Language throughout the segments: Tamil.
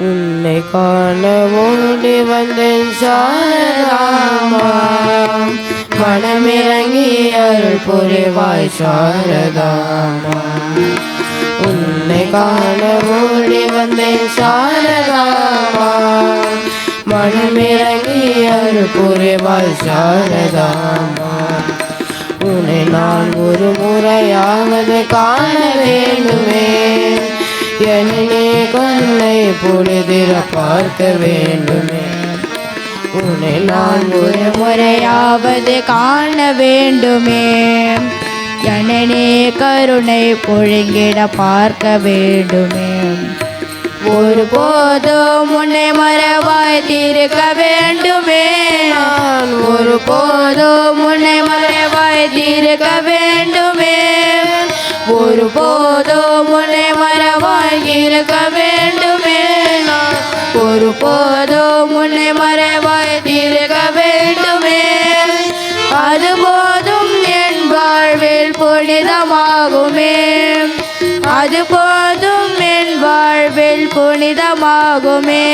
உன்னை காண ஓடி வந்தேன் சாரதாமா, மனமிறங்கி அருள் புரிவாய் சாரதாமா. உன்னை காண ஓடி வந்தேன் சாரதாமா, மனமிறங்கி அருள் புரிவாய் சாரதாமா. உன்னை நான் ஒரு முறையாவது காண வேண்டுமே, என்னை கண்ணை பொழுதிர பார்க்க வேண்டுமே. உன்னை நான் ஒரு முறையாவது காண வேண்டுமே, என்னை கருணை பொழுங்கிட பார்க்க வேண்டுமே. ஒரு போதும் உன்னை மறவாய் தீர்க்க வேண்டுமே, நான் ஒரு போதும் உன்னை மறவாய் தீர்க்க வேண்டுமே. ஒரு போதும் உன்னை மறவாய் இருக்க வேண்டுமே, நான் ஒரு போதும் உன்னை மறவாய் இருக்க வேண்டுமே. அது போதும் என் வாழ்வில் புனிதமாகுமே, அது போதும் என் வாழ்வில் புனிதமாகுமே.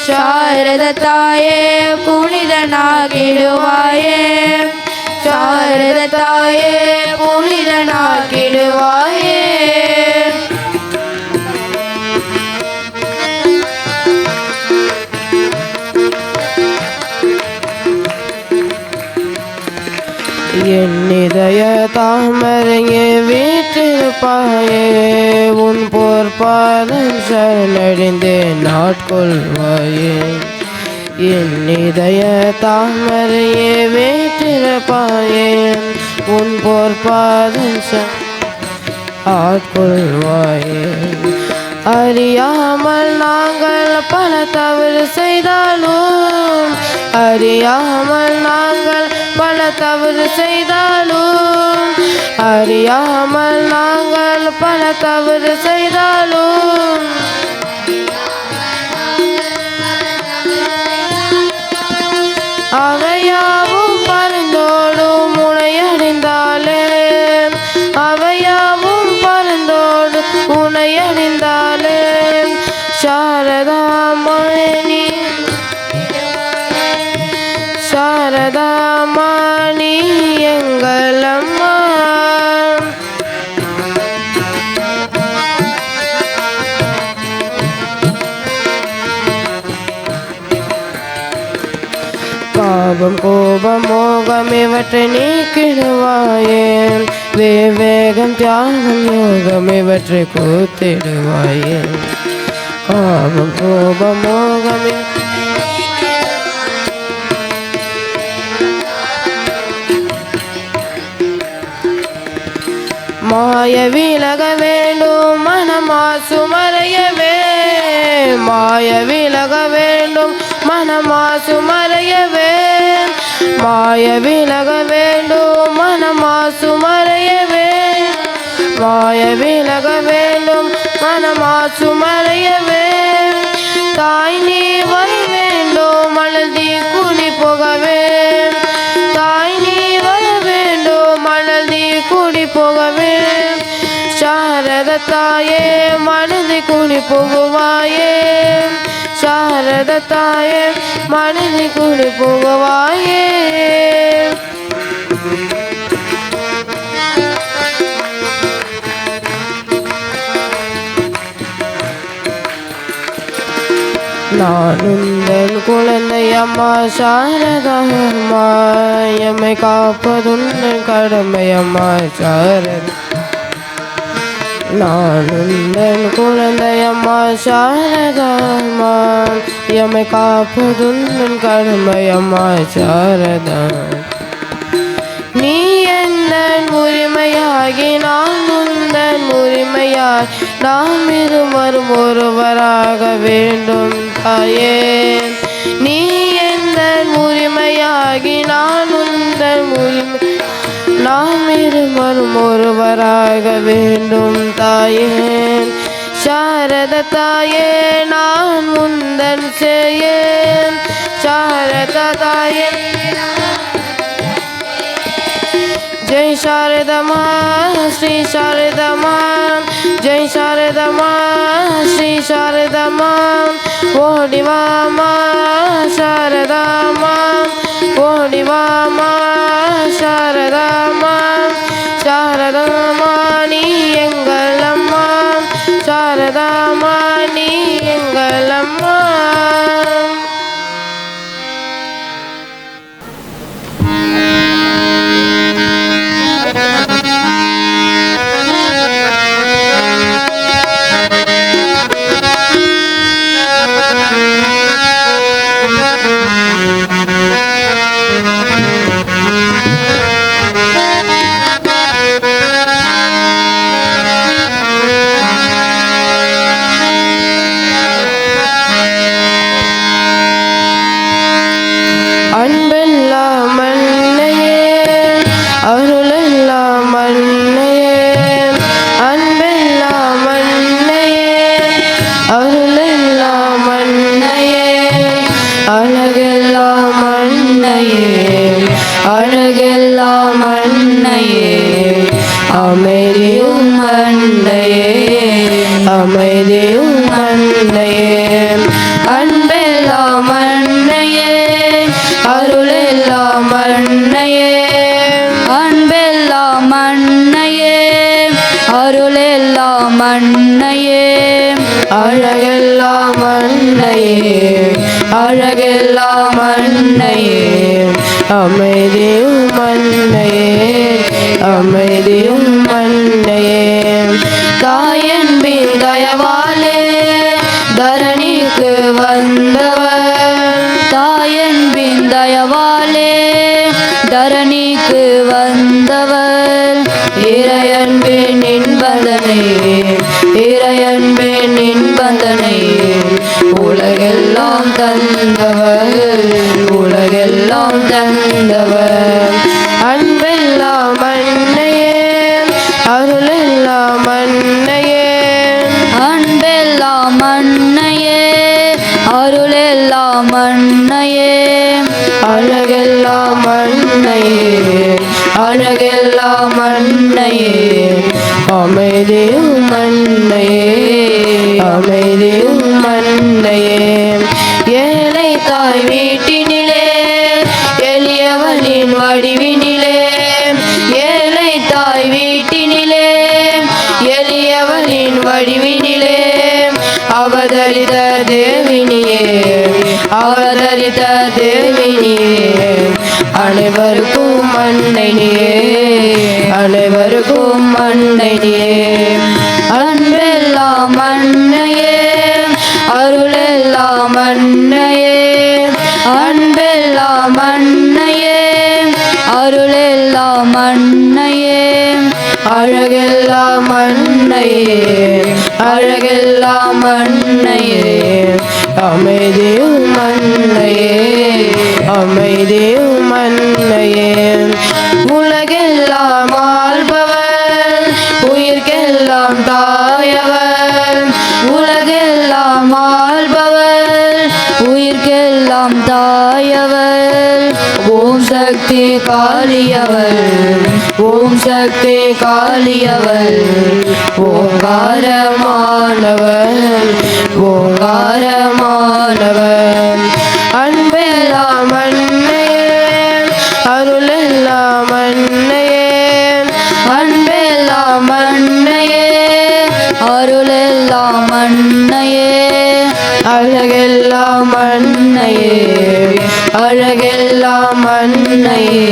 சாரத தாயே புனிதனாகிடுவாயே, சாரத தாயே புனிதனாகிடுவாயே. என் இதய தாமரையே வீட்டிருப்பாயே, உன் போர்பாதம் சரணடைந்தே நாட்கொள்வாயே. என் இதய தாமரையே வீட்டிருப்பாயே, உன் போர்பாதம் ஆட்கொள்வாயே. அறியாமல் நாங்கள் பல தவறு செய்தாலும், அறியாமல் நாங்கள் பல தவறு செய்தாலும், அறியாமல் நாங்கள் பல தவறு செய்தாலும், அவையாவும் பரிந்தோடும் உனையடைந்தாலே, அவையாவும் பரிந்தோடு உனையடைந்தாலே. சாரதாமணி சாரதாமணி எங்கள் அம்மா, பாவம் கோபம் மோகம் இவற்றை நீக்கிடுவாயே, விவேகம் தியாகம் யோகம் இவற்றை கூத்திடுவாயே. பாவம் கோபம் மோகம் மாய விலக வேண்டும் மனமாசு மறையவே, மாய விலக வேண்டும் மனமாசு மறையவே, மாய விலக வேண்டும் மனமாசு மறையவே, மாய விலக வேண்டும் மனமாசு மறையவே. தாய் நீ வர வேண்டும் மலர்தி குடி போகவே, தாய் நீ வர வேண்டும் மலர்தி குடி போகவே. சாரத தாயே மனதி குடி போகுவாயே, சாரத தாயே மனதி குடி போகுவாயே. நான் உந்தன் குழந்தை அம்மா சாரதாம்மா, எம்மை காப்பதுந்தன் கடமை அம்மா சாரதா. நான் உந்தன் குழந்தை அம்மா சாரதாம்மா, எம்மை காப்பதுந்தன் கடமை அம்மா சாரதா. நீ எந்தன் உரிமையாகி நான் உந்தன் உரிமையாய், நாம் இருவரும் ஒருவராக வேண்டும் தாயே. நீ எந்தன் உரிமையாகி நான் உந்தன் உரிமை, நாம் இருவரும் ஒருவராக வேண்டும் தாயே. சாரத தாயே நான் உந்தன் செய்யேன், சாரத தாயே जय शारदा माँ श्री शारदा माँ, जय शारदा माँ ஸ்ரீ சாரதம்மா ஓடிவாமா சாரதாம்மா ஓடிவாமா சாரதாம்மா சாரதாம்மா நீ எங்கள் அம்மா சாரதாம்மா நீ எங்கள் அம்மா. அன்பெல்லாம் அன்னையே அருளெல்லாம் அன்னையே அன்பெல்லாம் அன்னையே அருளெல்லாம் அன்னையே அழகெல்லாம் அன்னையே அழகெல்லாம் அன்னையே அமைதியும் அன்னையே அமைதியும் அன்னையே அன்பெல்லாம் அன்னையே அருளெல்லாம் அன்னையே அன்பெல்லாம் அன்னையே அருளெல்லாம் அன்னையே அழகெல்லாம் அன்னையே அழகெல்லாம் அன்னையே அமைதியும் அன்னையே அமைதியும் அன்னையே தாயன்பின் தயவாலே தரணிக்கு வந்தவர் தாயன்பின் தயவாலே தரணிக்கு வந்தவர் இறையன்பின் இன்பந்தனை இறையன்பின் இன்பந்தனை உலகெல்லாம் தந்தவர் உலகெல்லாம் தந்தவர் அன்பெல்லாம் அன்னையே அருளெல்லாம் அன்னையே அன்பெல்லாம் அன்னையே அருளெல்லாம் அன்னையே அழகெல்லாம் அன்னையே அழகெல்லாம் அன்னையே அமைதியும் அன்னையே அமைதியும் அன்னையே ஏழை தாய் வீட்டினிலே எளியவனின் வடிவினிலே ஏழை தாய் வீட்டினிலே எளியவனின் வடிவினிலே அவதரித்த தேவினியே அவதரித்த தேவினியே அனைவருக்கும் அன்னை நீயே அனைவருக்கும் அன்னை நீயே அன்பெல்லாம் அன்னையே அருளெல்லாம் அன்னையே அன்பெல்லாம் அன்னையே அருளெல்லாம் அன்னையே அழகெல்லாம் அன்னையே அழகெல்லாம் அன்னையே அமைதியும் அன்னையே அமைதியும் அன்னையே உலகெல்லாம் ஆள்பவர் உயிர்க்கெல்லாம் தாயவர் உலகெல்லாம் ஆள்பவர் உயிர்க்கெல்லாம் தாயவர் ஓம் சக்தி காளியவர் ஓம் சக்தி காளியவர் ஓங்காரமானவர் ஓங்காரமானவர் அன்பெல்லாம் அன்னையே அருளெல்லாம் அன்னையே அன்பெல்லாம் அன்னையே அருளெல்லாம் அன்னையே அழகெல்லாம் அன்னையே அழகெல்லாம் அன்னையே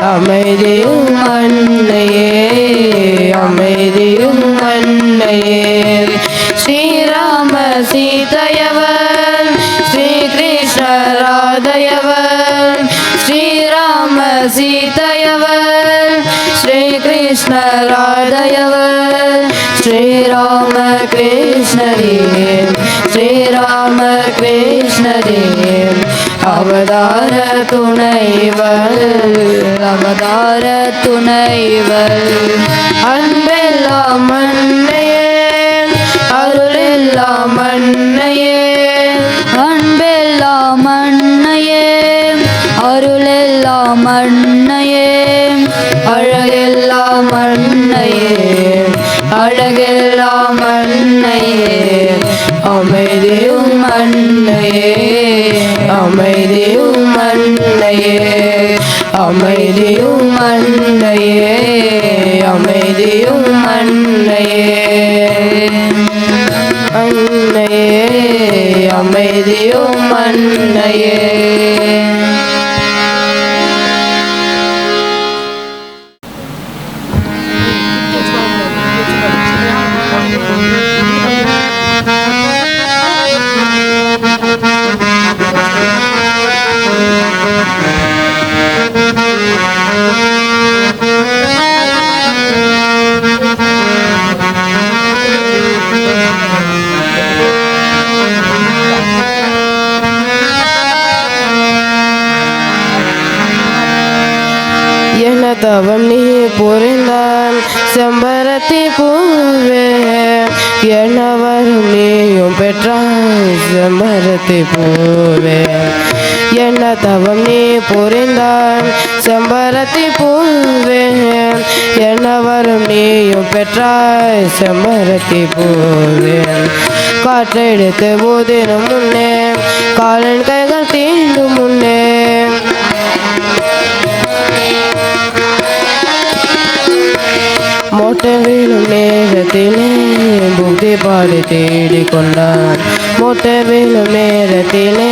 அமைதியும் அன்னையே அமைதியும் அன்னையே ஸ்ரீராம சீதையவர் ஸ்ரீகிருஷ்ண ராதையவர் ஸ்ரீராம சீதையவர் ஸ்ரீகிருஷ்ண ராதையவர் ஸ்ரீராம கிருஷ்ணரே ஸ்ரீராம கிருஷ்ணரே அவதார துணைவர் அவதார துணைவர் அன்பெல்லாம் அன்னையே அருளெல்லாம் அன்னையே அன்பெல்லாம் அன்னையே அருளெல்லாம் அன்னையே அழகெல்லாம் அன்னையே அழகெல்லாம் அன்னையே அமைதியும் அன்னையே அமைதியும் அன்னையே அன்னையே அமைதியும் அன்னையே தவம் நீ புரிந்தான் செம்பருத்தி பூவே என்ன வரும் நீயும் பெற்றாய் செம்பருத்தி பூவே என்ன தவம் நீ புரிந்தான் செம்பருத்தி பூவே என்ன வரும் நீயும் பெற்றாய் செம்பருத்தி பூவே காற்றெடுத்து ஊதினும் முன்னே காலன் கைகள் தீண்டும் முன்னே மொட்டை வீழும் நேரத்திலே புத்தி பாடி தேடிக் கொண்டான் மொட்டை வீழும் நேரத்திலே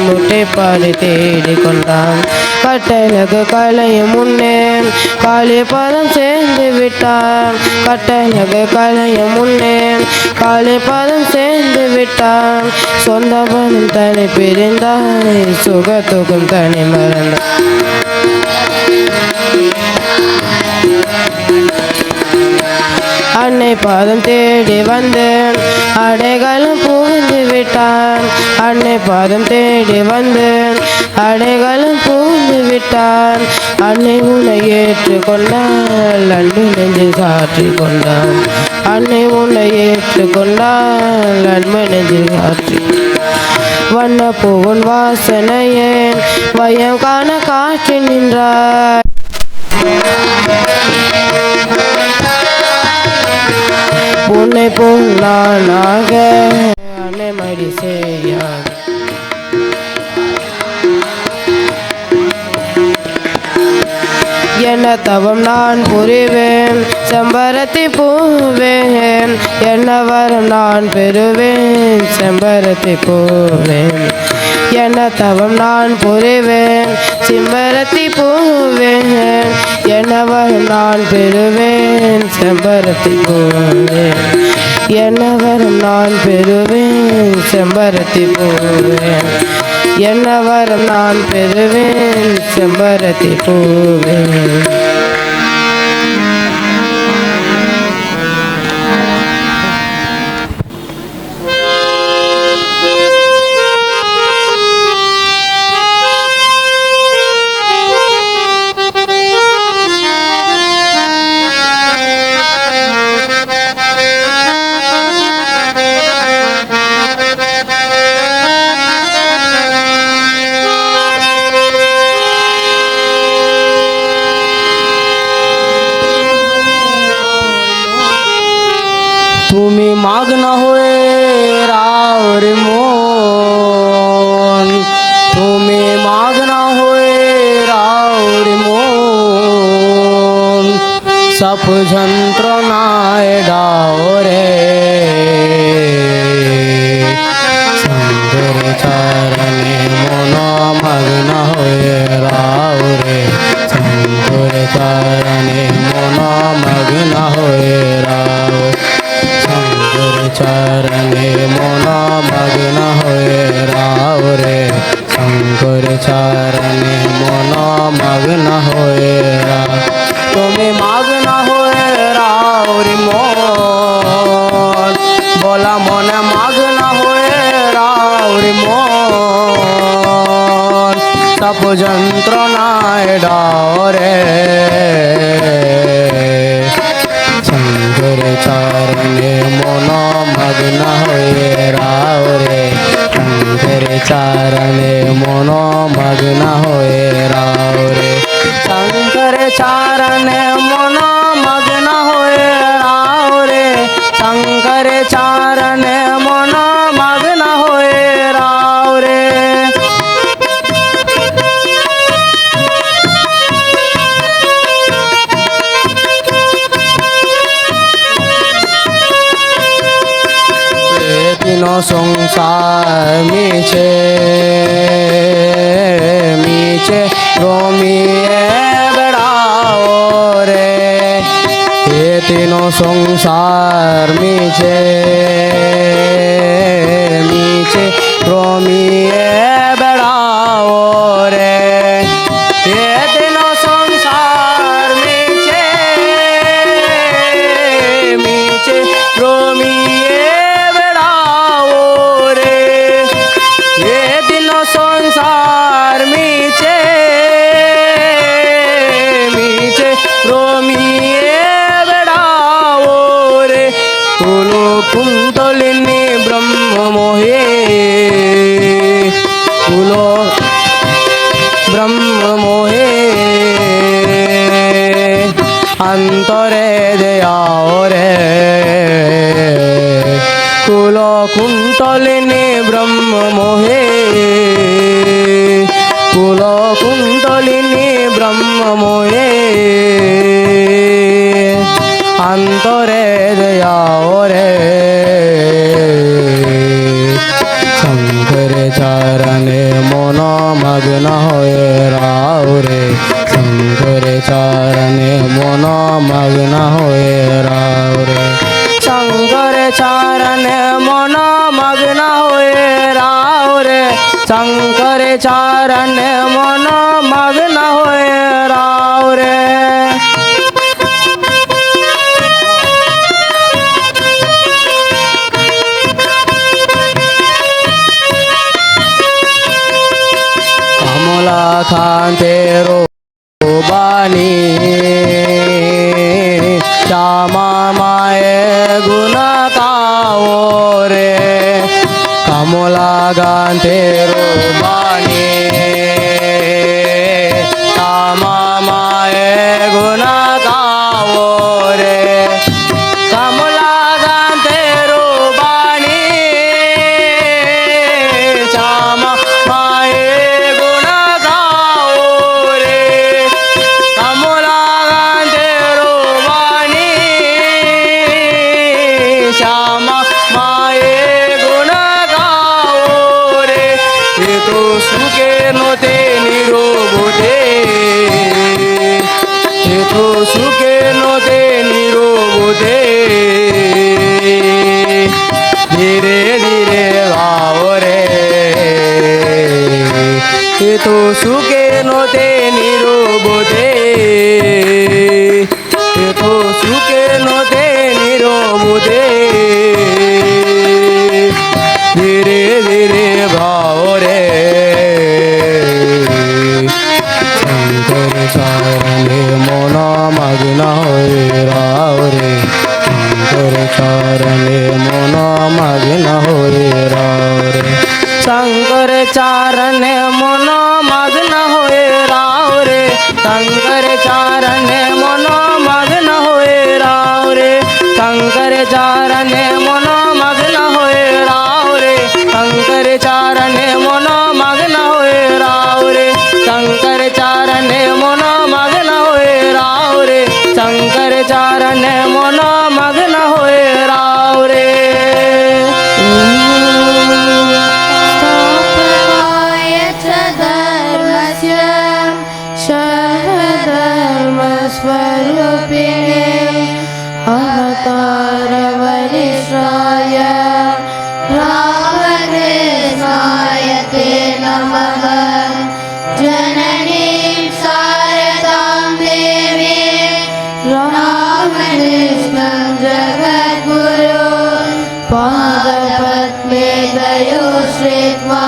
முட்டை பாடி தேடிக் கொண்டான் கட்டழகு கலையும் முன்னே காளி பதம் சேர்ந்து விட்டான் கட்டழகு கலையும் முன்னே காளி பதம் சேர்ந்து விட்டான் சொந்த பதம் தனி பிரிந்தாய் சுகத்துக்கும் தனி மறந்தான் அன்னை பாதம் தேடி வந்து அடைகளும் புகுந்து விட்டான் அன்னை பாதம் தேடி வந்து அடைகளும் புகுந்து விட்டான் அன்னை உன்னை ஏற்றுக்கொண்டாள் அன்பு நெஞ்சில் சாற்றி கொண்டான் அன்னை உன்னை ஏற்றுக்கொண்டாள் அன்பு நெஞ்சில் சாற்றி வண்ண பூவன் வாசனையே வயம் காண காற்று நின்றார் உன்னை போல் நானாக அன்னை மடி செய்யாக என்ன தவம் நான் புரிவேன் செம்பருத்தி பூவேன் என்ன வரம் நான் பெறுவேன் செம்பருத்தி பூவேன் என்ன தவம் நான் புரிவேன் செம்பருத்தி பூவேன் என்ன வரம் நான் பெறுவேன் செம்பருத்தி பூவேன் என்ன வரம் நான் பெறுவேன் செம்பருத்தி பூவேன் என்ன வரம் நான் பெறுவேன் செம்பருத்தி பூவேன் তুমি মাগনা হয়ে রাওর মন তুমি মাগনা হয়ে রাওর মন সব যন্ত্রণায় দাও রে সুন্দর চরণে মন মগ্ন হয়ে রাও রে সুন্দর চরণে মন মগ্ন হয়ে রাও চরণে মন মগ্ন হয়ে রাও রে শঙ্কর চরণে মন মগ্ন হয়ে রাও তুমি মগ্ন হয়ে রাও রে মন বলা মনে মগ্ন হয়ে রাও রে মন সব যন্ত্রণায় দাও রে শঙ্কর চরণে মন মগ্ন হয়ে রাও রে শঙ্কর চরণে মন মগ্ন হয়ে রাও রে শঙ্কর চরণে মন মগ্ন হয়ে রাও রে শঙ্কর চরণে মন মগ্ন হয়ে রাও রে तीनों संसार मीछे मीछे रोमिए बेड़ाओ रे ये तीनों संसार मीछे मीछे रोमिए बेड़ाओ रे ये तीनों संसार मीछे मीछे रोमिए बेड़ाओ रे ये तीनों संसार मीछे मीछे रोमिए बेड़ाओ रे कुलो कुंतलिनी ब्रह्म मोहे कुलो ब्रह्म मोहे अंतरे दयाओ रे कुलो कुंतलिनी ब्रह्म मोहे कुलो कुंतलिनी ब्रह्म मोहे अंतरे दयाओ रे शंकर चरणे मन मग्न होए राव रे शंकर चरणे मन मग्न होए राव रे शंकर चरणे मन मग्न होए राव रे शंकर चरणे मन मग्न होए राव रे कमला खांतेरो बानी श्यामा माए गुण गाओ रे कमला गांतेरो बानी श्यामा माए गुण गाओ रे कमला गांतेरो बानी श्यामा माए गुण गाओ रे कमला गांतेरो बानी श्यामा माए गुण गाओ रे ये तो सुखे नोते निरोबोते ये तो सुखे नोते निरोबोते धीरे धीरे गाओ रे ये तो सुखे नोते निरोबोते ये तो सुखे नोते निरोबोते धीरे धीरे गाओ रे शंकर चरणे मन मग्न होए राव रे शंकर चरणे मन मग्न होए राव रे शंकर चरणे मन मग्न होए राव रे शंकर चरणे मन मग्न होए राव रे शंकर चरणे मन मग्न होए राव रे शंकर चरणे मन मग्न होए राव रे शंकर चरणे मन मग्न होए राव रे शंकर चरणे मन मग्न होए राव रे स्थापकाय च धर्मस्य शरणधर्मस्वरूपिणे अवतारवरिष्ठाय रामकृष्णाय ते नमः जननीं शारदां देवीं रामकृष्णं जगद्गुरो पादपद्मे दयो श्रीत्वा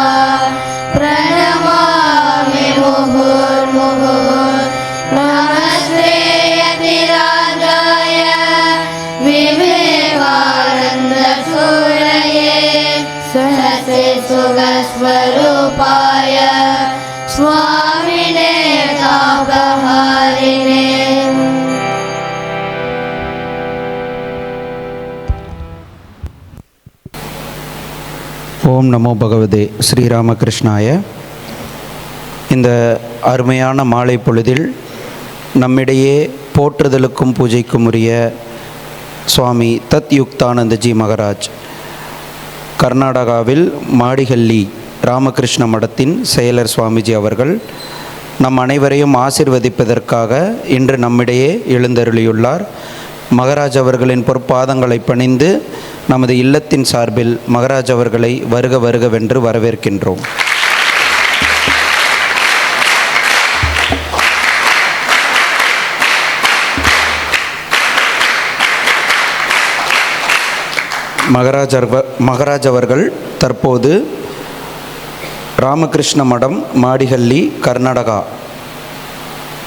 प्रणमामि मुहुर्मुहुः नमस्ते यतिराजाय विवेकानन्दसूरये सहस्रसुगस्वरूपाय स्वामिने तापहारिणे ஓம் நமோ பகவதே ஸ்ரீராமகிருஷ்ணாய. இந்த அருமையான மாலை பொழுதில் நம்மிடையே போற்றுதலுக்கும் பூஜைக்கும் உரிய சுவாமி தத் யுக்தானந்தஜி மகராஜ் கர்நாடகாவில் மாடிஹள்ளி ராமகிருஷ்ண மடத்தின் செயலர் சுவாமிஜி அவர்கள் நம் அனைவரையும் ஆசிர்வதிப்பதற்காக இன்று நம்மிடையே எழுந்தருளியுள்ளார். மகராஜ் அவர்களின் பொற்பாதங்களை பணிந்து நமது இல்லத்தின் சார்பில் மகராஜ் அவர்களை வருக வருகவென்று வரவேற்கின்றோம். மகராஜ் அவர்கள் தற்போது ராமகிருஷ்ண மடம் மாடிஹள்ளி கர்நாடகா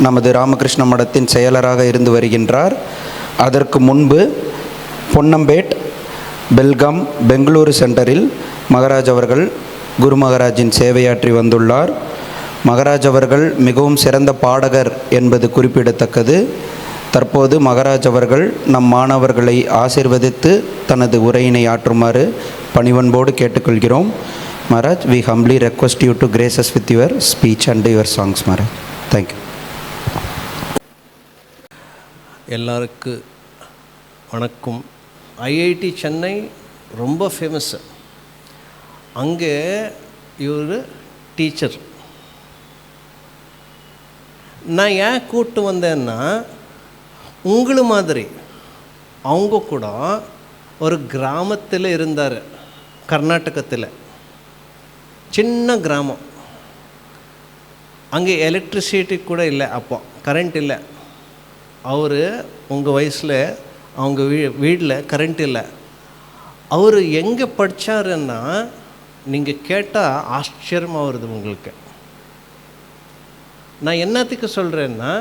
நமது ராமகிருஷ்ண மடத்தின் செயலராக இருந்து வருகின்றார். அதற்கு முன்பு பொன்னம்பேட் பெல்காம் பெங்களூரு சென்டரில் மகராஜ் அவர்கள் குரு மகராஜின் சேவையாற்றி வந்துள்ளார். மகராஜ் அவர்கள் மிகவும் சிறந்த பாடகர் என்பது குறிப்பிடத்தக்கது. தற்போது மகராஜ் அவர்கள் நம் மாணவர்களை ஆசீர்வதித்து தனது உரையினை ஆற்றுமாறு பணிவன்போடு கேட்டுக்கொள்கிறோம். Maharaj, we humbly request you to grace us with your speech and your songs, Maharaj. Thank you. எல்லாருக்கு வணக்கம். ஐஐடி சென்னை ரொம்ப ஃபேமஸ்ஸு. அங்கே இவர் டீச்சர். நான் ஏன் கூப்பிட்டு வந்தேன்னா, உங்களை மாதிரி அவங்க கூட ஒரு கிராமத்தில் இருந்தார், கர்நாடகத்தில். சின்ன கிராமம். அங்கே எலக்ட்ரிசிட்டி கூட இல்லை, அப்போ கரண்ட் இல்லை. அவர் உங்கள் வயசில் அவங்க வீட்டில் கரண்ட் இல்லை. அவர் எங்கே படித்தாருன்னா, நீங்கள் கேட்டால் ஆச்சரியமாக வருது உங்களுக்கு. நான் என்னத்துக்கு சொல்கிறேன்னா,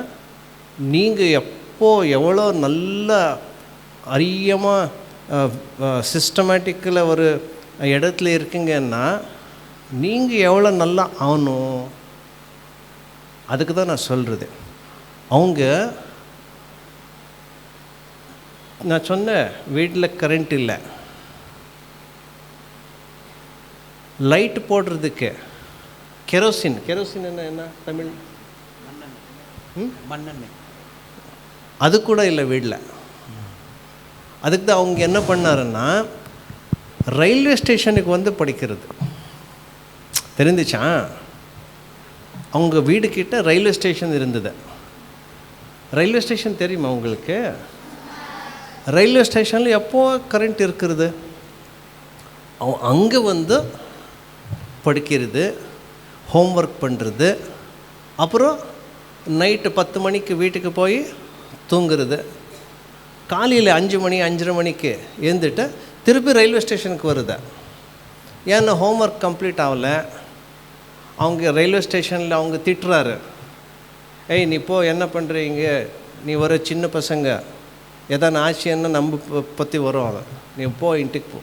நீங்கள் எவ்வளோ நல்ல அறியமாக சிஸ்டமேட்டிக்கில் ஒரு இடத்துல இருக்கீங்கன்னா, நீங்கள் எவ்வளோ நல்லா ஆகணும், அதுக்கு தான் நான் சொல்கிறது. அவங்க நான் சொன்னேன், வீட்டில் கரண்ட் இல்லை, லைட் போடுறதுக்கு கெரோசின் என்ன தமிழ் மண்ணெண்ணெய், அது கூட இல்லை வீட்டில். அதுக்கு தான் அவங்க என்ன பண்ணாருன்னா, ரயில்வே ஸ்டேஷனுக்கு வந்து படிக்கிறது. தெரிஞ்சிச்சா? அவங்க வீடு கிட்ட ரயில்வே ஸ்டேஷன் இருந்தது. ரயில்வே ஸ்டேஷன் தெரியுமா உங்களுக்கு? ரயில்வே ஸ்டேஷனில் எப்போ கரண்ட் இருக்கிறது, அங்கே வந்து படிக்கிறது, ஹோம்ஒர்க் பண்ணுறது, அப்புறம் நைட்டு 10 மணிக்கு வீட்டுக்கு போய் தூங்குறது. காலையில் 5 மணி 5:30 மணிக்கு எழுந்துட்டு திருப்பி ரயில்வே ஸ்டேஷனுக்கு வருது. ஏன்னா ஹோம்ஒர்க் கம்ப்ளீட் ஆகலை. அவங்க ரயில்வே ஸ்டேஷனில் அவங்க திட்டுறாரு, ஏய் நீ போ, என்ன பண்ணுறீங்க, நீ வர சின்ன பசங்க எதான ஆட்சியன்னா நம்ம பற்றி வரும், நீ போ, இன்ட்டுக்கு போ,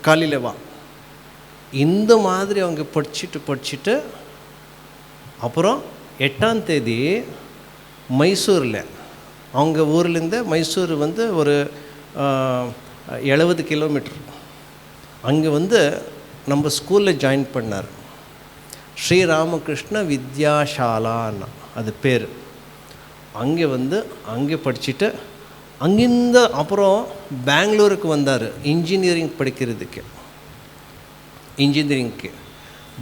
காலையில் வா. இந்த மாதிரி அவங்க படிச்சுட்டு அப்புறம் 8ஆம் தேதி மைசூரில், அவங்க ஊர்லேருந்து மைசூர் வந்து ஒரு 70 கிலோமீட்டர், அங்கே வந்து நம்ம ஸ்கூலில் ஜாயின் பண்ணார். ஸ்ரீராமகிருஷ்ண வித்யாசாலான்னு அது பேர். அங்கே வந்து அங்கே படிச்சுட்டு அங்கிருந்து அப்புறம் பெங்களூருக்கு வந்தார் இன்ஜினியரிங் படிக்கிறதுக்கு.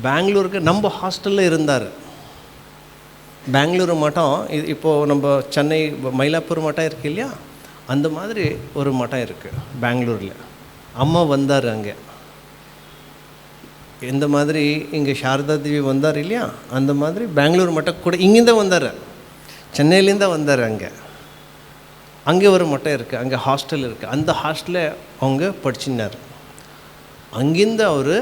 பெங்களூருக்கு நம்ம ஹாஸ்டலில் இருந்தார். பெங்களூரு மட்டம் இப்போது நம்ம சென்னை மயிலாப்பூர் மட்டம் இருக்குது இல்லையா, அந்த மாதிரி ஒரு மட்டம் இருக்குது பெங்களூரில். அம்மா வந்தார் அங்கே. இந்த மாதிரி இங்கே சாரதா தேவி வந்தார் இல்லையா, அந்த மாதிரி பெங்களூர் மட்டம் கூட இங்கேருந்து வந்தார், சென்னையிலேருந்து வந்தார். அங்கே ஒரு மட்டம் இருக்குது, அங்கே ஹாஸ்டல் இருக்குது. அந்த ஹாஸ்டலில் அவங்க படிச்சினார். அங்கேருந்து அவர்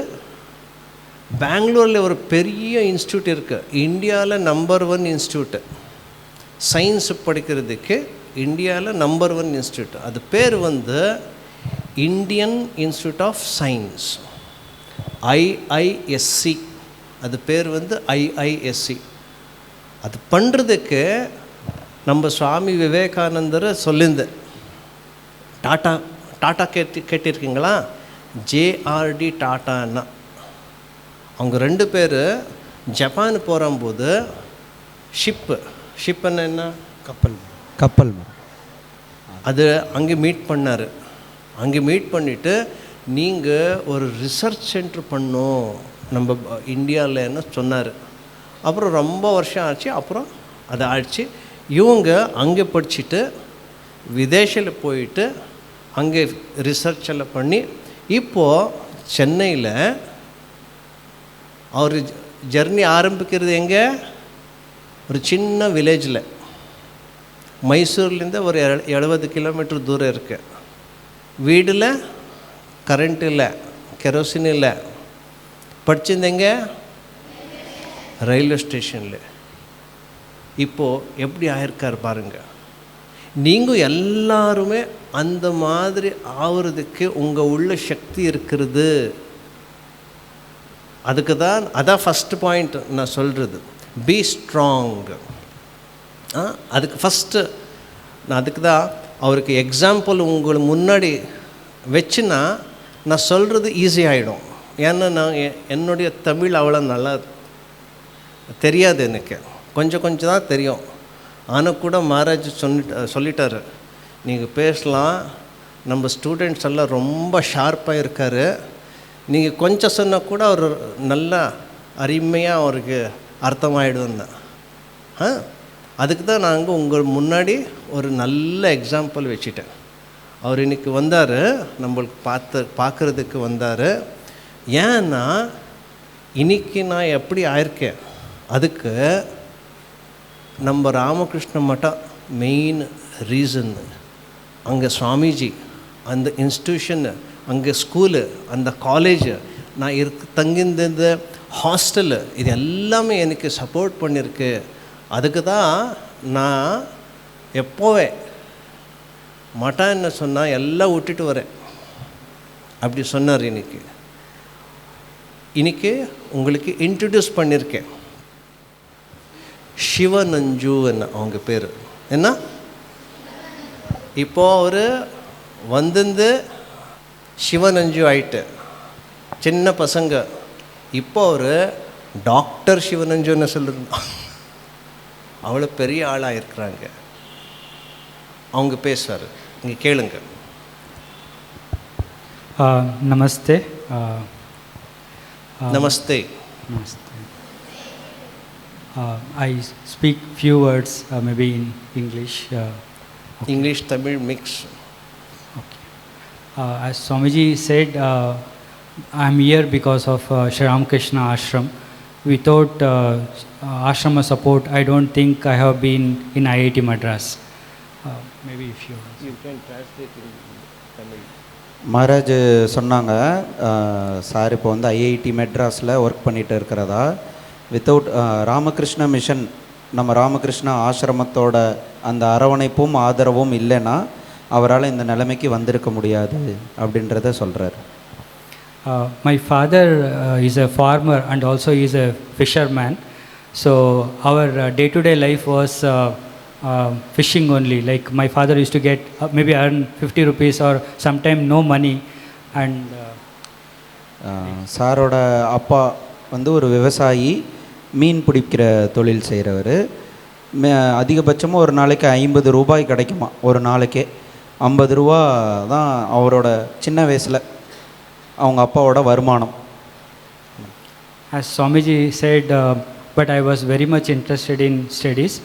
பெங்களூரில் ஒரு பெரிய இன்ஸ்டியூட் இருக்குது, இந்தியாவில் நம்பர் 1 இன்ஸ்டியூட்டு, சயின்ஸ் படிக்கிறதுக்கு இந்தியாவில் நம்பர் 1 இன்ஸ்டியூட். அது பேர் வந்து Indian institute of science, IISC. அது பேர் வந்து IISC. அது பண்ணுறதுக்கு நம்ம சுவாமி விவேகானந்தர் சொல்லியிருந்த டாட்டா கேட்டிருக்கீங்களா? JRD டாட்டான்னா. அவங்க 2 பேர் ஜப்பான் போகும்போது ஷிப்புன்னு என்ன, கப்பல் அது அங்கே மீட் பண்ணார். அங்கே மீட் பண்ணிவிட்டு நீங்கள் ஒரு ரிசர்ச் சென்டர் பண்ணோம் நம்ம இந்தியாவில்னு சொன்னார். அப்புறம் ரொம்ப வருஷம் ஆச்சு, அப்புறம் அதை ஆச்சு. இவங்க அங்கே படிச்சுட்டு விதேசில் போயிட்டு அங்கே ரிசர்ச் எல்லாம் பண்ணி இப்போது சென்னையில் அவர் ஜர்னி ஆரம்பிக்கிறது எங்கே? ஒரு சின்ன வில்லேஜில், மைசூர்லேருந்து ஒரு 70 கிலோமீட்டர் தூரம் இருக்கு. வீடில் கரண்ட் இல்லை, கெரோசின் இல்லை. படிச்சிருந்தேங்க ரயில்வே ஸ்டேஷனில். இப்போது எப்படி ஆயிருக்கார் பாருங்கள். நீங்கள் எல்லாருமே அந்த மாதிரி ஆகிறதுக்கு உங்கள் உள்ள சக்தி இருக்கிறது. அதுக்கு தான் அதான் ஃபஸ்ட்டு பாயிண்ட் நான் சொல்கிறது, பி ஸ்ட்ராங். அதுக்கு ஃபஸ்ட்டு நான் அதுக்கு தான் அவருக்கு எக்ஸாம்பிள் உங்களுக்கு முன்னாடி வச்சுன்னா நான் சொல்கிறது ஈஸி ஆகிடும். ஏன்னா நான் என்னுடைய தமிழ் அவ்வளோ நல்லா தெரியாது, எனக்கு கொஞ்சம் கொஞ்சம் தான் தெரியும். ஆனால் கூட மகாராஜ் சொல்லிட்டார், நீங்கள் பேசலாம், நம்ம ஸ்டூடெண்ட்ஸ் எல்லாம் ரொம்ப ஷார்ப்பாக இருக்கார், நீங்கள் கொஞ்சம் சொன்னால் கூட அவர் நல்லா அருமையாக அவருக்கு அர்த்தமாகிடுன்னு. அதுக்கு தான் நாங்கள் உங்கள் முன்னாடி ஒரு நல்ல எக்ஸாம்பிள் வச்சுட்டேன். அவர் இன்றைக்கி வந்தார், நம்மளுக்கு பார்க்குறதுக்கு வந்தார். ஏன்னா இன்றைக்கி நான் எப்படி ஆயிருக்கேன், அதுக்கு நம்ம ராமகிருஷ்ண மட்டம் மெயின் ரீசன். அங்கே சுவாமிஜி, அந்த இன்ஸ்டியூஷனு, அங்கே ஸ்கூலு, அந்த காலேஜு, நான் தங்கியிருந்த ஹாஸ்டலு, இது எல்லாமே எனக்கு சப்போர்ட் பண்ணியிருக்கு. அதுக்கு தான் நான் எப்போவே மட்டம் என்ன சொன்னால் எல்லாம் விட்டுட்டு வரேன் அப்படி சொன்னார். இன்னைக்கு உங்களுக்கு இன்ட்ரடியூஸ் பண்ணியிருக்கேன். சிவனஞ்சுன்னு அவங்க பேர் என்ன. இப்போது அவர் வந்து சிவனஞ்சு ஆயிட்டு, சின்ன பசங்க. இப்போ அவர் டாக்டர் சிவனஞ்சுன்னு சொல்லுங்க, அவ்வளோ பெரிய ஆளாக இருக்கிறாங்க. அவங்க பேசுவார், இங்கே கேளுங்க. நமஸ்தே. நமஸ்தே. Namaste. I speak few words, maybe in English. Okay. English, Tamil mix. Okay. As Swamiji said, I am here because of Shri Ramakrishna Ashram. Without ashrama support, I don't think I have been in IIT Madras. Maybe if you can translate in Tamil. Maharaj சொன்னாங்க, சார் இப்போ வந்து ஐஐடி மெட்ராஸில் ஒர்க் பண்ணிகிட்டு இருக்கிறதா. வித்தவுட் ராமகிருஷ்ண மிஷன், நம்ம ராமகிருஷ்ணா ஆசிரமத்தோட அந்த அரவணைப்பும் ஆதரவும் இல்லைன்னா அவரால் இந்த நிலைமைக்கு வந்திருக்க முடியாது அப்படின்றத சொல்கிறார். My father is a farmer and also is a fisherman. So our day-to-day life was fishing only. Like my father used to get maybe earn 50 rupees or sometime no money. And சாரோட அப்பா வந்து ஒரு விவசாயி, மீன் பிடிக்கிற தொழில் செய்கிறவர். அதிகபட்சமாக ஒரு நாளைக்கு 50 ரூபாய் கிடைக்குமா, ஒரு நாளைக்கே 50 ரூபா தான் அவரோட சின்ன வயசில் அவங்க அப்பாவோட வருமானம். As Swamiji said, but I was very much interested in studies.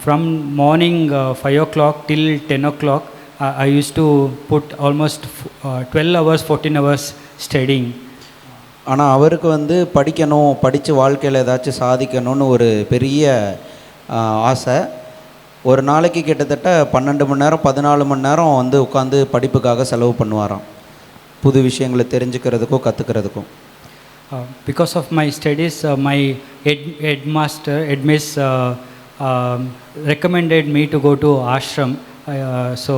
From morning 5 o'clock till 10 o'clock, I used to put almost 12 hours, 14 hours studying. ஆனால் அவருக்கு வந்து படிக்கணும், படித்து வாழ்க்கையில் ஏதாச்சும் சாதிக்கணும்னு ஒரு பெரிய ஆசை. ஒரு நாளைக்கு கிட்டத்தட்ட 12 மணி நேரம் 14 மணி நேரம் வந்து உட்காந்து படிப்புக்காக செலவு பண்ணுவாராம், புது விஷயங்களை தெரிஞ்சுக்கிறதுக்கும் கற்றுக்கிறதுக்கும். Because of my studies, my headmiss recommended me to go to ashram. So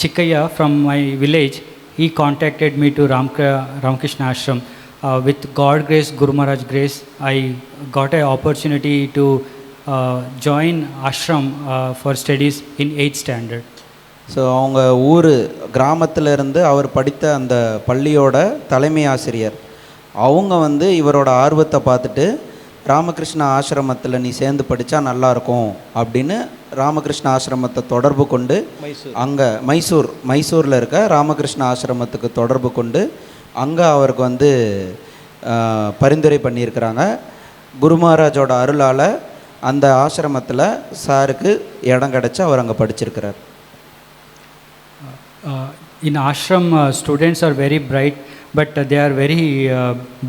Chikkaya from my village, he contacted me to Ramakrishna Ashram. With God grace, Guru Maharaj grace, I got an opportunity to join ashram for studies in 8th standard. So அவங்க ஊர் கிராமத்தில் இருந்து அவர் படித்த அந்த பள்ளியோட தலைமை ஆசிரியர் அவங்க வந்து இவரோட ஆர்வத்தை பார்த்துட்டு ராமகிருஷ்ண ஆசிரமத்தில் நீ சேர்ந்து படித்தா நல்லாயிருக்கும் அப்படின்னு ராமகிருஷ்ண ஆசிரமத்தை தொடர்பு கொண்டு அங்கே மைசூரில் இருக்க ராமகிருஷ்ண ஆசிரமத்துக்கு தொடர்பு கொண்டு அங்கே அவருக்கு வந்து பரிந்துரை பண்ணியிருக்கிறாங்க. குரு மகாராஜோட அருளால் அந்த ஆசிரமத்தில் சாருக்கு இடம் கிடச்சி அவர் அங்கே படிச்சிருக்கிறார். In ashram, students are very bright, but they are very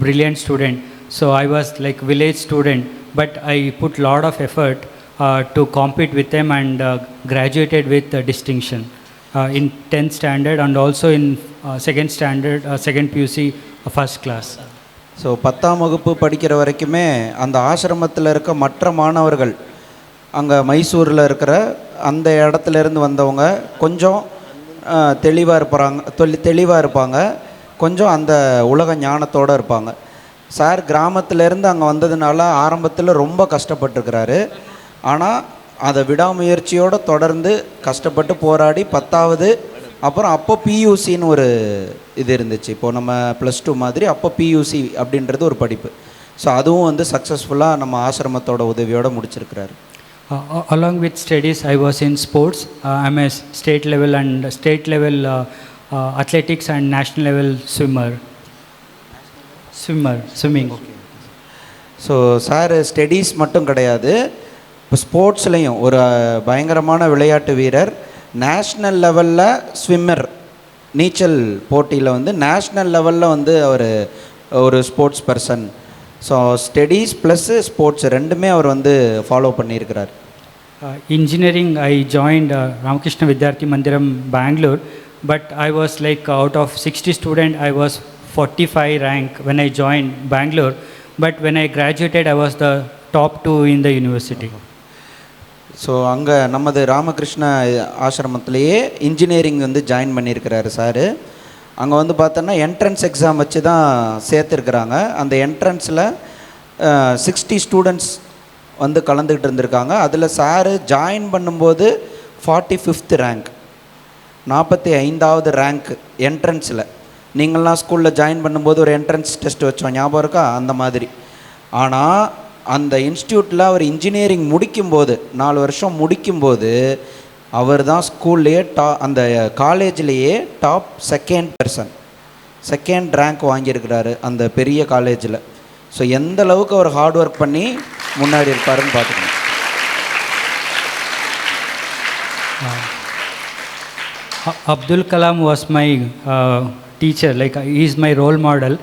brilliant student. So I was like village student, but I put lot of effort to compete with them and graduated with distinction in 10th standard and also in second standard, second PUC, first class. So 10ஆம் வகுப்பு படிக்கிற வரைக்குமே அந்த ஆசிரமத்தில் இருக்க மற்ற மாணவர்கள் அங்கே மைசூரில் இருக்கிற அந்த இடத்துலேருந்து வந்தவங்க கொஞ்சம் தெளிவாக இருப்பாங்க, கொஞ்சம் அந்த உலக ஞானத்தோடு இருப்பாங்க. சார் கிராமத்திலேருந்து அங்கே வந்ததுனால ஆரம்பத்தில் ரொம்ப கஷ்டப்பட்டுருக்கிறாரு. ஆனால் அதை விடாமுயற்சியோடு தொடர்ந்து கஷ்டப்பட்டு போராடி 10வது அப்புறம் அப்போ பியூசின்னு ஒரு இது இருந்துச்சு. இப்போது நம்ம +2 மாதிரி அப்போ பியூசி அப்படின்றது ஒரு படிப்பு. ஸோ அதுவும் வந்து சக்ஸஸ்ஃபுல்லாக நம்ம ஆசிரமத்தோட உதவியோடு முடிச்சிருக்கிறாரு. Along with studies, I was in sports. I'm a state level athletics and national level swimming. So sir studies மட்டும் கிடையாது, இப்போ ஸ்போர்ட்ஸ்லேயும் ஒரு பயங்கரமான விளையாட்டு வீரர். நேஷ்னல் லெவலில் ஸ்விம்மர், நீச்சல் போட்டியில் வந்து நேஷ்னல் லெவலில் வந்து அவர் ஒரு sports person. So studies plus sports ரெண்டுமே அவர் வந்து ஃபாலோ பண்ணியிருக்கிறார். Engineering, I joined Ramakrishna Vidyarthi Mandiram, Bangalore, but I was like out of 60 students, I was 45 rank when I joined Bangalore, but when I graduated, I was the top 2 in the university. So அங்கே நமது ராமகிருஷ்ண ஆசிரமத்திலேயே இன்ஜினியரிங் வந்து ஜாயின் பண்ணியிருக்கிறாரு சார். அங்கே வந்து பார்த்தோன்னா என்ட்ரன்ஸ் எக்ஸாம் வச்சு தான் சேர்த்துருக்குறாங்க. அந்த என்ட்ரன்ஸில் 60 ஸ்டூடெண்ட்ஸ் வந்து கலந்துக்கிட்டு இருந்திருக்காங்க. அதில் சாரு ஜாயின் பண்ணும்போது 45th ரேங்க், 45வது ரேங்க் என்ட்ரன்ஸில். நீங்கள்லாம் ஸ்கூலில் ஜாயின் பண்ணும்போது ஒரு என்ட்ரன்ஸ் டெஸ்ட் வச்சோம், ஞாபகம் இருக்கா? அந்த மாதிரி. ஆனால் அந்த இன்ஸ்டியூட்டில் அவர் இன்ஜினியரிங் முடிக்கும்போது 4 வருஷம் முடிக்கும்போது அவர் தான் ஸ்கூல்லையே அந்த காலேஜ்லேயே டாப் செகண்ட் ரேங்க் வாங்கியிருக்கிறாரு அந்த பெரிய காலேஜில். ஸோ எந்த அளவுக்கு அவர் ஹார்ட் ஒர்க் பண்ணி முன்னாடி இருப்பாருன்னு பார்த்துக்கணும். Abdul Kalam was my teacher, like he is my role model.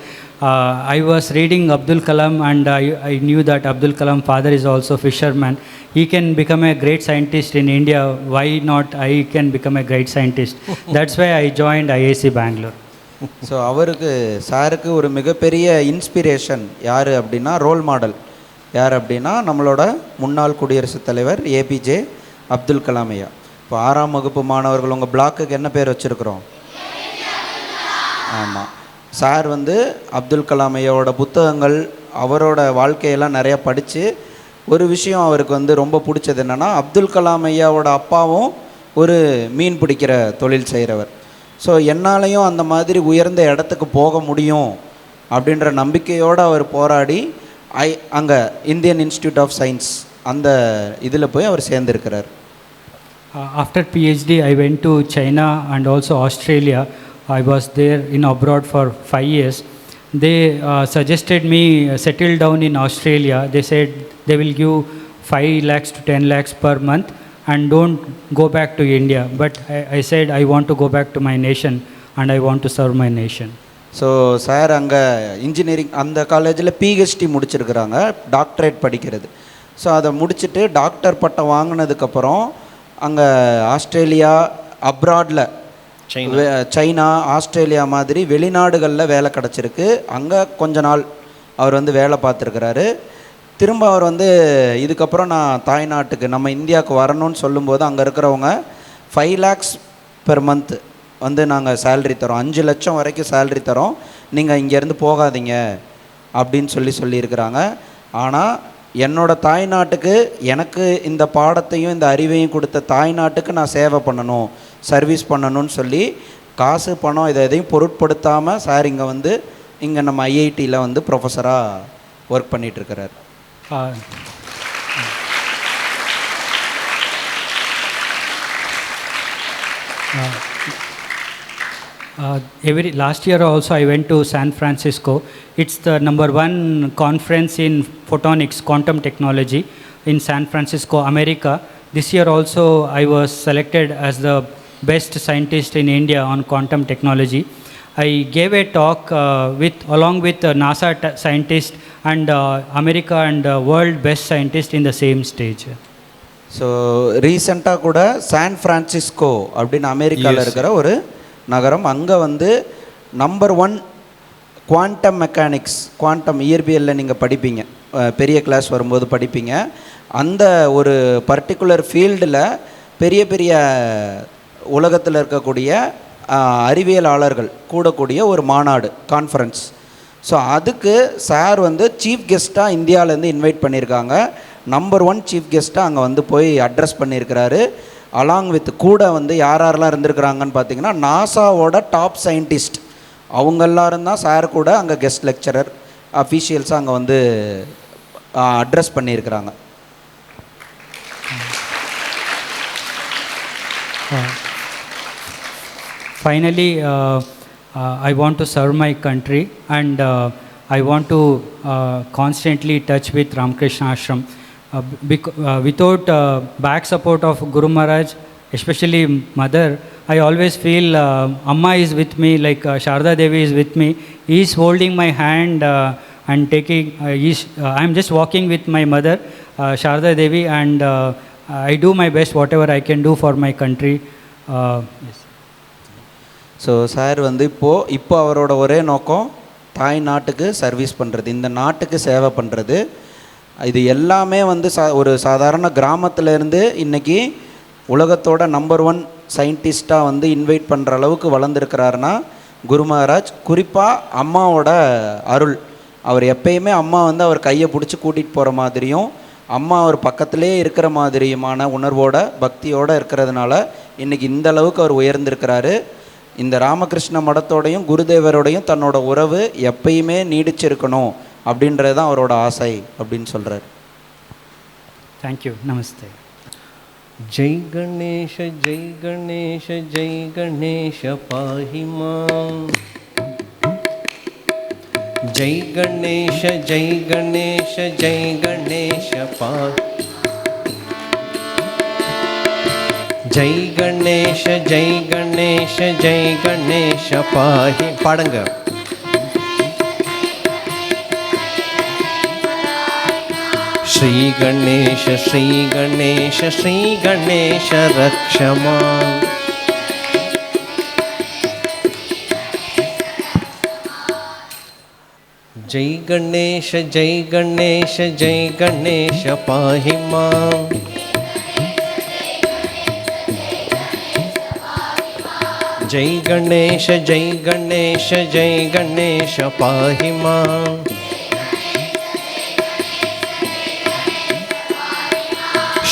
I was reading Abdul Kalam and I knew that Abdul Kalam father is also fisherman. He can become a great scientist in India. Why not I can become a great scientist? That's why I joined IIC Bangalore. So அவருக்கு சாருக்கு ஒரு மிகப்பெரிய இன்ஸ்பிரேஷன் யார் அப்படின்னா, ரோல் மாடல் யார் அப்படின்னா நம்மளோட முன்னாள் குடியரசுத் தலைவர் ஏபிஜே அப்துல் கலாம் ஐயா. இப்போ 6ஆம் வகுப்பு மாணவர்கள் உங்கள் பிளாக்குக்கு என்ன பேர் வச்சுருக்குறோம்? ஆமாம், சார் வந்து அப்துல் கலாம் ஐயாவோட புத்தகங்கள், அவரோட வாழ்க்கையெல்லாம் நிறையா படித்து ஒரு விஷயம் அவருக்கு வந்து ரொம்ப பிடிச்சது என்னென்னா, அப்துல் கலாம் ஐயாவோட அப்பாவும் ஒரு மீன் பிடிக்கிற தொழில் செய்கிறவர். ஸோ என்னாலையும் அந்த மாதிரி உயர்ந்த இடத்துக்கு போக முடியும் அப்படின்ற நம்பிக்கையோடு அவர் போராடி அங்கே இந்தியன் இன்ஸ்டியூட் ஆஃப் சயின்ஸ் அந்த இதில் போய் அவர் சேர்ந்துருக்கிறார். After PhD, I went to China and also Australia. I was there in abroad for 5 years. They suggested me settle down in Australia. They said they will give 5 lakhs to 10 lakhs per month and don't go back to India. But I said I want to go back to my nation and I want to serve my nation. So sir அங்கே இன்ஜினியரிங் அந்த காலேஜில் பிஹெச்டி முடிச்சிருக்கிறாங்க, டாக்டரேட் படிக்கிறது. ஸோ அதை முடிச்சுட்டு டாக்டர் பட்டம் வாங்கினதுக்கப்புறம் அங்கே ஆஸ்திரேலியா, அப்ராடில் சைனா, ஆஸ்திரேலியா மாதிரி வெளிநாடுகளில் வேலை கிடச்சிருக்கு. அங்கே கொஞ்ச நாள் அவர் வந்து வேலை பார்த்துருக்கிறாரு. திரும்ப அவர் வந்து இதுக்கப்புறம் நான் தாய்நாட்டுக்கு நம்ம இந்தியாவுக்கு வரணும்னு சொல்லும்போது அங்கே இருக்கிறவங்க 5 lakhs பெர் மந்த் வந்து நாங்கள் சேல்ரி தரோம், 5 லட்சம் வரைக்கும் சேல்ரி தரோம், நீங்கள் இங்கேருந்து போகாதீங்க அப்படின்னு சொல்லியிருக்கிறாங்க. ஆனால் என்னோடய தாய்நாட்டுக்கு எனக்கு இந்த பாடத்தையும் இந்த அறிவையும் கொடுத்த தாய்நாட்டுக்கு நான் சேவை பண்ணணும், சர்வீஸ் பண்ணணும்னு சொல்லி காசு பணம் எதையும் பொருட்படுத்தாமல் சார் இங்கே வந்து இங்கே நம்ம ஐஐடியில் வந்து ப்ரொஃபஸராக work பண்ணிகிட்ருக்கிறார். Every last year also I went to San Francisco. It's the #1 conference in photonics, quantum technology in San Francisco, America. This year also I was selected as the best scientist in India on quantum technology. I gave a talk along with NASA scientist and America and world best scientist in the same stage. So ரீசெண்டாக கூட சான் ஃப்ரான்சிஸ்கோ அப்படின்னு அமெரிக்காவில் இருக்கிற ஒரு நகரம், அங்கே வந்து #1 குவாண்டம் மெக்கானிக்ஸ், குவாண்டம் இயற்பியலில் நீங்கள் படிப்பீங்க, பெரிய கிளாஸ் வரும்போது படிப்பீங்க. அந்த ஒரு பர்டிகுலர் ஃபீல்டில் பெரிய பெரிய உலகத்தில் இருக்கக்கூடிய அறிவியலாளர்கள் கூடக்கூடிய ஒரு மாநாடு, கான்ஃபரன்ஸ். ஸோ அதுக்கு சார் வந்து சீஃப் கெஸ்ட்டாக இந்தியாவிலேருந்து இன்வைட் பண்ணியிருக்காங்க. #1 சீஃப் கெஸ்ட்டாக அங்கே வந்து போய் அட்ரஸ் பண்ணியிருக்கிறாரு. அலாங் வித் கூட வந்து யாரெல்லாம் இருந்திருக்கிறாங்கன்னு பார்த்தீங்கன்னா, நாசாவோட டாப் சயின்டிஸ்ட் அவங்க எல்லாரும் தான் சார் கூட அங்கே கெஸ்ட் லெக்சரர் அஃபீஷியல்ஸாக அங்கே வந்து அட்ரஸ் பண்ணியிருக்கிறாங்க. Finally, I want to serve my country and I want to constantly touch with Ramakrishna Ashram. Without back support of Guru Maharaj, especially mother, I always feel Amma is with me, like Sharda Devi is with me. He is holding my hand and taking, I am just walking with my mother, Sharda Devi, and I do my best, whatever I can do for my country. Yes. So sir வந்து இப்போ அவரோட ஒரே நோக்கம் தாய் நாட்டுக்கு சர்வீஸ் பண்ணுறது, இந்த நாட்டுக்கு சேவை பண்ணுறது. இது எல்லாமே வந்து ஒரு சாதாரண கிராமத்திலேருந்து இன்றைக்கி உலகத்தோட #1 சயின்டிஸ்ட்டாக வந்து இன்வைட் பண்ணுற அளவுக்கு வளர்ந்துருக்கிறாருன்னா குரு மகாராஜ். குறிப்பாக அம்மாவோட அருள். அவர் எப்பயுமே அம்மா வந்து அவர் கையை பிடிச்சி கூட்டிகிட்டு போகிற மாதிரியும், அம்மா அவர் பக்கத்திலே இருக்கிற மாதிரியுமான உணர்வோட பக்தியோடு இருக்கிறதுனால இன்றைக்கி இந்த அளவுக்கு அவர் உயர்ந்திருக்கிறாரு. இந்த ராமகிருஷ்ண மடத்தோடையும் குருதேவரோடையும் தன்னோட உறவு எப்பயுமே நீடிச்சிருக்கணும் அப்படின்றது தான் அவரோட ஆசை அப்படின்னு சொல்கிறார். தேங்க்யூ. நமஸ்தே. ஜெய் கணேஷ ஜெய் கணேஷ ஜெய் கணேஷ பாஹி மாம். ஜெய் கணேஷ ஜெய் கணேஷ ஜெய் கணேஷ பாஹி. ஜெய் கணேஷ ஜெய் கணேஷ ஜெய் கணேஷ பாஹி. பாடுங்க. ஸ்ரீ கணேஷ ஸ்ரீ கணேஷ ஸ்ரீ கணேஷ ரக்ஷமா. ஜெய் கணேஷ ஜெய் கணேஷ ஜெய் கணேஷ பாஹி மாம். ஜெய் கணேஷ ஜெய் கணேஷ ஜெய் கணேஷ பாஹி மாம்.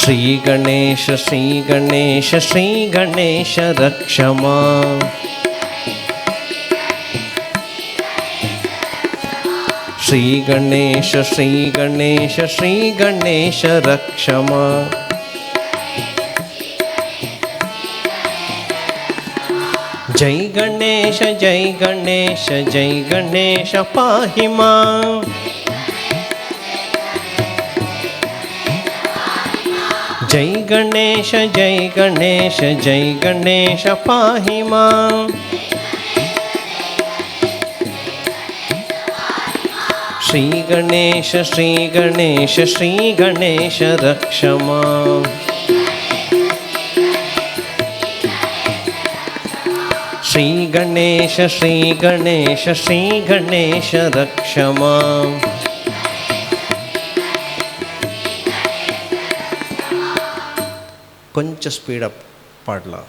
ஸ்ரீ கணேஷ ஸ்ரீ கணேஷ ஸ்ரீ கணேஷ ரக்ஷமா. ஸ்ரீ கணேஷ ஸ்ரீ கணேஷ ஸ்ரீ கணேஷ ரக்ஷமா. ஜெய் கணேஷ ஜெய் கணேஷ ஜெய் கணேஷ பாஹி மாம். ஜெய் கணேஷ ஜெய் கணேஷ ஜெய் கணேஷ பாஹி மாம். ஸ்ரீ கணேஷ ஸ்ரீ கணேஷ ஸ்ரீ கணேஷ ரக்ஷமா. ஸ்ரீ கணேஷ ஸ்ரீ கணேஷ ஸ்ரீ கணேஷ ரக்ஷமா. கொஞ்சம் ஸ்பீடப் பாடலாம்.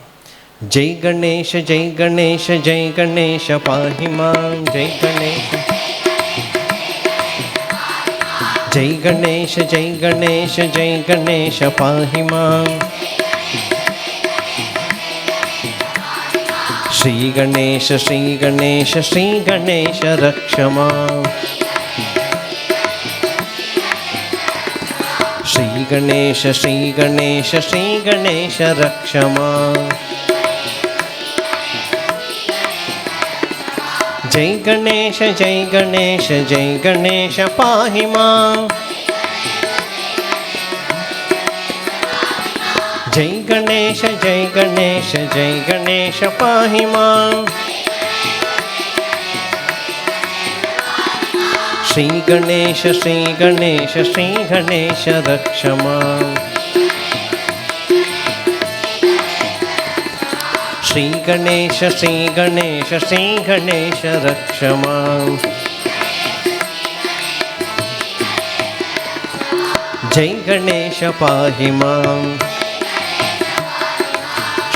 ஜெய் கணேஷ ஜெய் கணேஷ ஜெய் கணேஷ பாஹி மாம். ஜெய் கணேஷ ஜெய் கணேஷ ஜெய் கணேஷ ஜெய் கணேஷ பாஹி மாம். ஸ்ரீ கணேஷ ஸ்ரீ கணேஷ ஸ்ரீ கணேஷ ரக்ஷமா. गणेश श्री गणेश रक्ष मां। जय गणेश पाहि मां। जय गणेश पाहि मां। श्री गणेश रक्ष मां। श्री गणेश रक्ष मां। जय गणेश पाहि मां।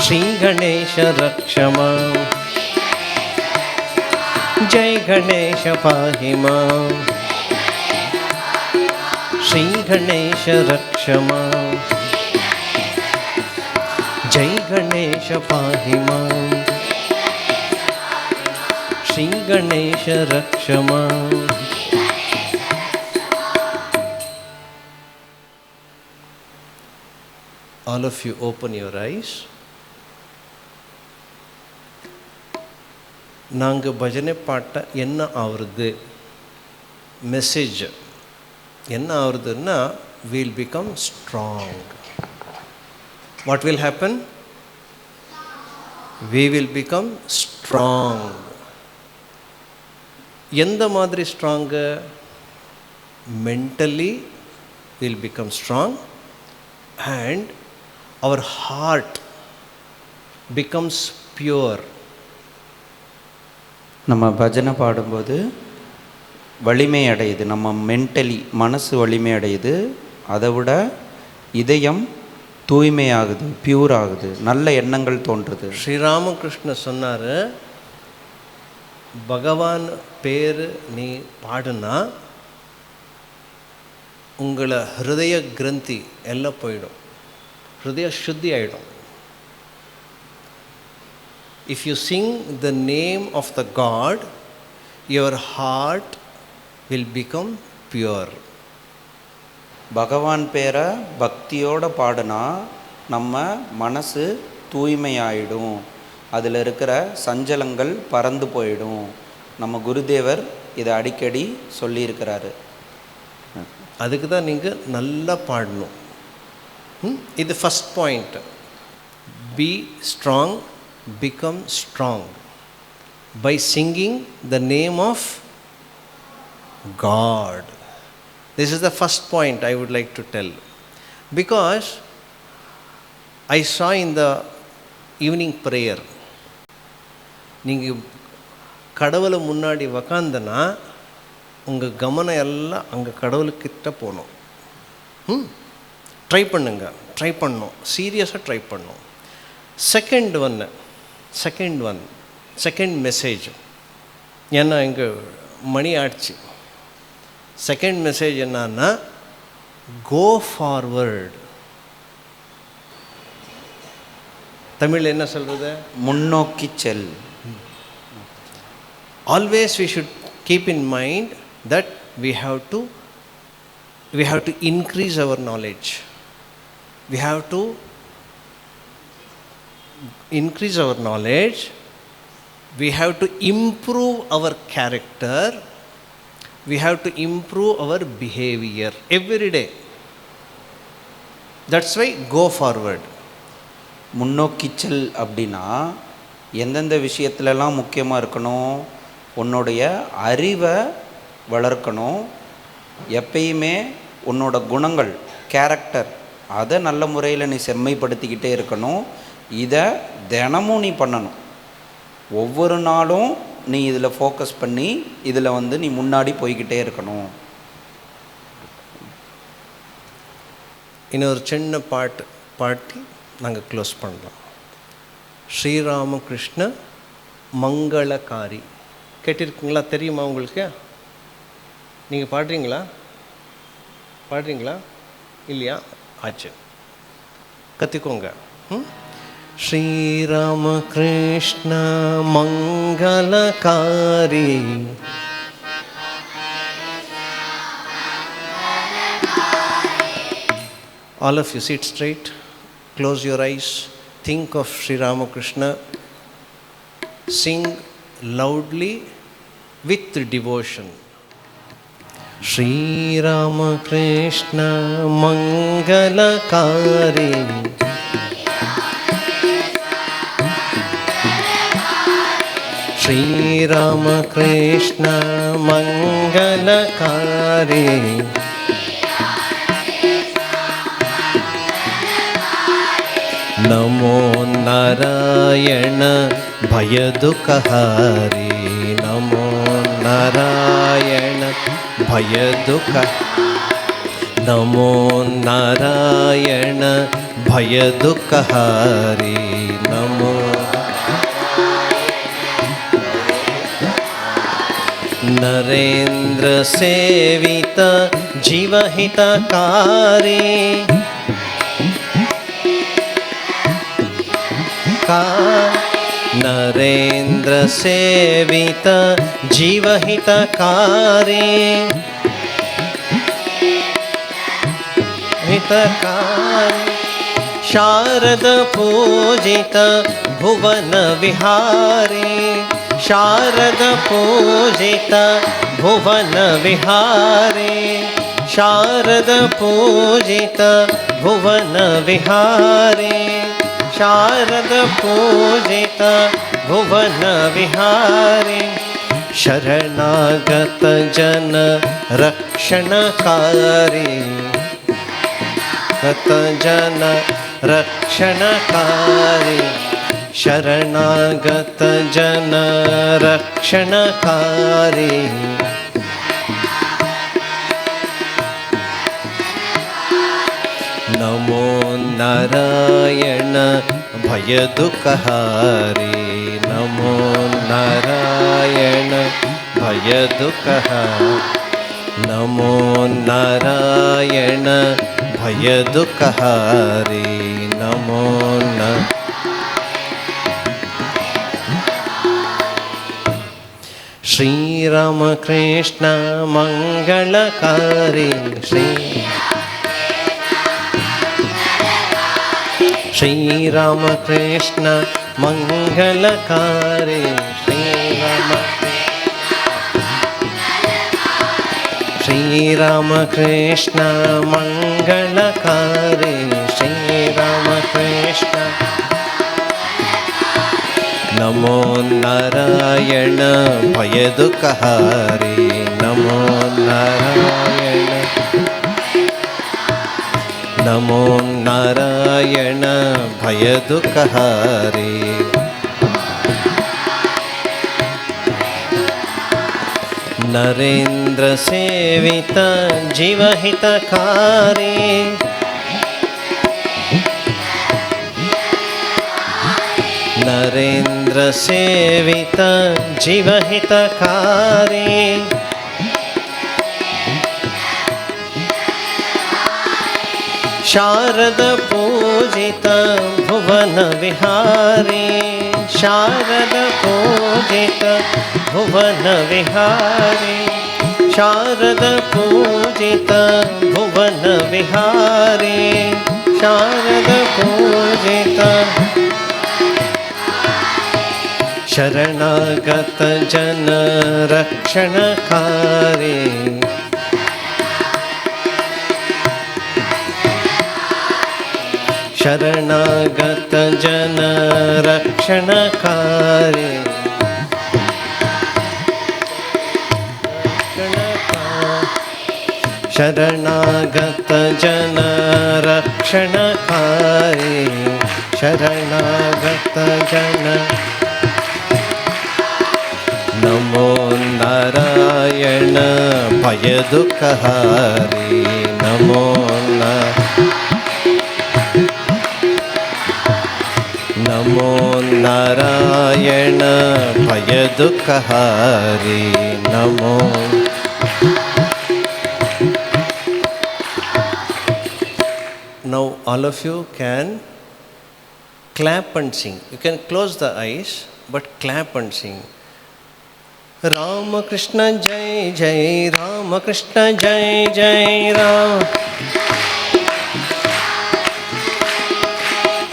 श्री गणेश रक्ष मां। जय गणेश पाहि मां। श्री गणेश रक्ष मां। जय गणेश पाहि मां। श्री गणेश रक्ष मां। All of you open your eyes. நாங்கள் பஜனை பாட்ட என்ன ஆகுறது, மெசேஜ் என்ன ஆகுறதுன்னா, we'll become strong. What will happen? We will become strong. எந்த மாதிரி strong? mentally we'll become strong and our heart becomes pure. நம்ம பஜனை பாடும்போது வலிமை அடையுது, நம்ம மென்டலி மனசு வலிமை அடையுது, அதை விட இதயம் தூய்மையாகுது, பியூர் ஆகுது, நல்ல எண்ணங்கள் தோன்றுது. ஸ்ரீராமகிருஷ்ண சொன்னார், பகவான் பேர் நீ பாடுனா உங்களை ஹிருதய கிரந்தி எல்லாம் போயிடும், ஹிருதய சுத்தி ஆகிடும். If you sing the name of the God, your heart will become pure. பகவான் பேரை பக்தியோடு பாடுனா நம்ம மனசு தூய்மையாயிடும், அதில் இருக்கிற சஞ்சலங்கள் பறந்து போயிடும். நம்ம குருதேவர் இதை அடிக்கடி சொல்லியிருக்கிறாரு. அதுக்கு தான் நீங்கள் நல்லா பாடணும். இது first point. Be strong, become strong by singing the name of God. This is the first point I would like to tell, because I saw in the evening prayer, நீங்கள் கடவுளை முன்னாடி உக்காந்தனா உங்கள் கவனம் எல்லாம் அங்கே கடவுளுக்கிட்ட போகணும். ட்ரை பண்ணணும், சீரியஸாக ட்ரை பண்ணணும். செகண்ட் மெசேஜ், ஏன்னா இங்கே மணி ஆட்சி. செகண்ட் மெசேஜ் என்னன்னா, கோ ஃபார்வர்ட். தமிழில் என்ன சொல்கிறது? முன்னோக்கி செல். Always we should keep in mind that we have to increase our knowledge. We have to increase our knowledge. We have to improve our character. We have to improve our behavior every day. That's why go forward. முன்னோக்கி செல் அப்படின்னா எந்தெந்த விஷயத்துலலாம் முக்கியமாக இருக்கணும்? உன்னுடைய அறிவை வளர்க்கணும், எப்பயுமே உன்னோட குணங்கள், கேரக்டர், அதை நல்ல முறையில் நீ செம்மைப்படுத்திக்கிட்டே இருக்கணும். இதை தினமும் நீ பண்ணணும். ஒவ்வொரு நாளும் நீ இதில் ஃபோக்கஸ் பண்ணி இதில் நீ முன்னாடி போய்கிட்டே இருக்கணும். இன்னொரு சின்ன பாட்டி நாங்கள் க்ளோஸ் பண்ணலாம். ஸ்ரீராமகிருஷ்ண மங்களகாரி கேட்டிருக்கீங்களா? தெரியுமா உங்களுக்கு? நீங்கள் பாடுறீங்களா இல்லையா? ஆச்சு, கற்றுக்கோங்க. Sri Ramakrishna மங்களகாரி All of you sit straight, close your eyes, think of Sri Ramakrishna, sing loudly with devotion. Sri Ramakrishna Mangalakari, Sri Ramakrishna Mangalakari, Namo Narayana Bhayadukahari, Namo Narayana Bhayaduka, Namo Narayana Bhayadukahari, Namo Narendra Sevita Jivahitakari, Narendra Sevita Jivahitakari, Hitakari, Sharada Pujita Bhuvana Vihari, Sharada Pujita Bhuvana Vihari, Sharada Pujita Bhuvana Vihari, Sharada Pujita Bhuvana Vihari, Sharanagata Jana Rakshanakari, Gata Jana Rakshanakari, Sharanagata Jana Rakshanakari, Namo Narayana Bhayadukahari, Namo Narayana Bhayadukahari, Namo Narayana Bhayadukahari, Namo Narayana. Sri Ramakrishna Mangalakari, Sri Ramakrishna Mangalakari, Sri Ramakrishna Mangalakari, Sri Ramakrishna. Namo Narayana Bhayadukahari, Namo Narayana, Namo Narayana Bhayadukahari, Narendra Sevita Jivahitakari, Narendra Sevita Jivahitakari, Sharada Pujita Bhuvana Vihari, Sharada Pujita Bhuvana Vihari, Sharada Pujita Bhuvana Vihari, Sharada Pujita Sharanagata Jana Rakshanakari, Sharanagata Jana Rakshanakari, Sharanagata Jana Rakshanakari, Sharanagata Jana. Namo Narayana Bhayadukahari, Namo Namo Narayana Bhayadukahari, Namo. Now all of you can clap and sing. You can close the eyes but clap and sing. Rama Krishna Jai Jai, Rama Krishna Jai Jai Ram.